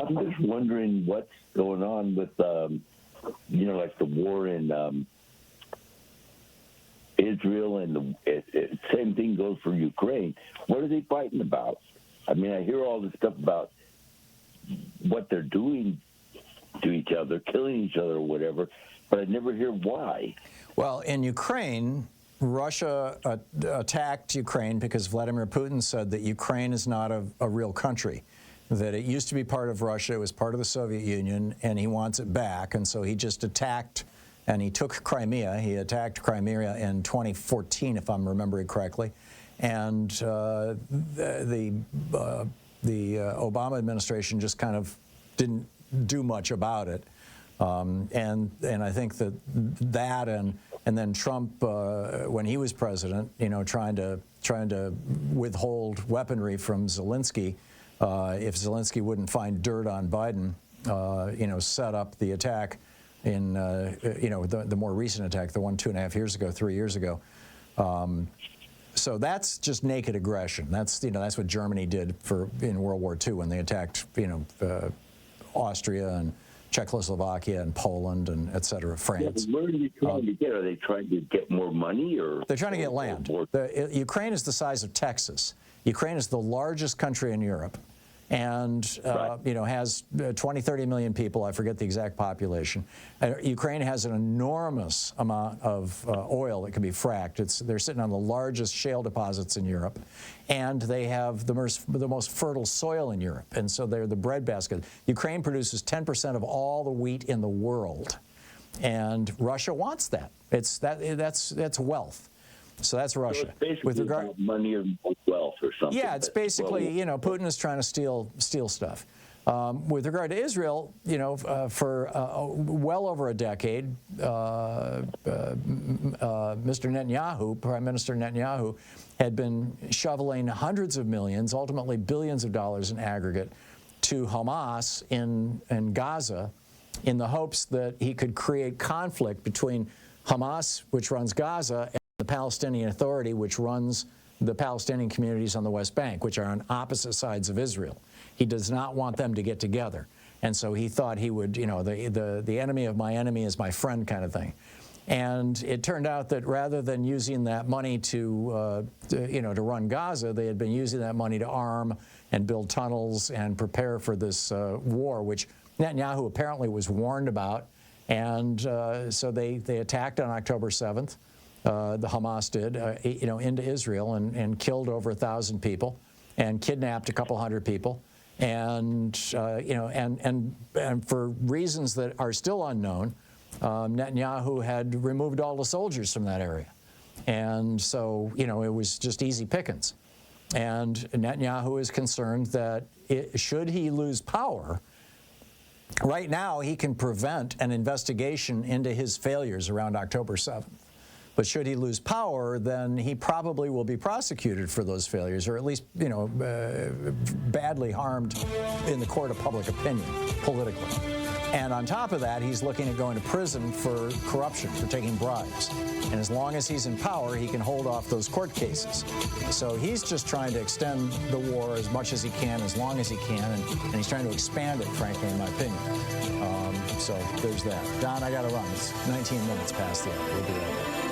I'm just wondering what's going on with, like the war in Israel, and the same thing goes for Ukraine. What are they fighting about? I mean, I hear all this stuff about what they're doing to each other, killing each other or whatever, but I never hear why. Well, in Ukraine, Russia attacked Ukraine because Vladimir Putin said that Ukraine is not a real country, that it used to be part of Russia, it was part of the Soviet Union, and he wants it back, and so he just attacked, and he took Crimea. He attacked Crimea in 2014, if I'm remembering correctly, and the Obama administration just kind of didn't do much about it. And I think that and then Trump, when he was president, trying to withhold weaponry from Zelensky, if Zelensky wouldn't find dirt on Biden, set up the attack in the more recent attack, the one 2.5 years ago, 3 years ago. So that's just naked aggression. That's what Germany did in World War II when they attacked Austria and Czechoslovakia and Poland and et cetera, France. Yeah, where are they trying to get? Are they trying to get more money, or they're trying to get land? Ukraine is the size of Texas. Ukraine is the largest country in Europe, and has 20, 30 million people. I forget the exact population. Ukraine has an enormous amount of oil that can be fracked. They're sitting on the largest shale deposits in Europe, and they have the most fertile soil in Europe, and so they're the breadbasket. Ukraine produces 10% of all the wheat in the world, and Russia wants that. That's wealth. So that's Russia. So it's with regard money or wealth or something. Yeah, it's basically, Putin is trying to steal stuff. With regard to Israel, for well over a decade, Mr. Netanyahu, Prime Minister Netanyahu, had been shoveling hundreds of millions, ultimately billions of dollars in aggregate, to Hamas in Gaza, in the hopes that he could create conflict between Hamas, which runs Gaza, and the Palestinian Authority, which runs the Palestinian communities on the West Bank, which are on opposite sides of Israel. He does not want them to get together. And so he thought he would, the enemy of my enemy is my friend kind of thing. And it turned out that rather than using that money to run Gaza, they had been using that money to arm and build tunnels and prepare for this war, which Netanyahu apparently was warned about. And so they attacked on October 7th. The Hamas did, into Israel and killed over 1,000 people and kidnapped a couple hundred people. And, and for reasons that are still unknown, Netanyahu had removed all the soldiers from that area. And so, it was just easy pickings. And Netanyahu is concerned that should he lose power, right now he can prevent an investigation into his failures around October 7th. But should he lose power, then he probably will be prosecuted for those failures, or at least, badly harmed in the court of public opinion, politically. And on top of that, he's looking at going to prison for corruption, for taking bribes. And as long as he's in power, he can hold off those court cases. So he's just trying to extend the war as much as he can, as long as he can, and he's trying to expand it, frankly, in my opinion. So there's that. Don, I got to run. It's 19 minutes past the hour. We'll be right back.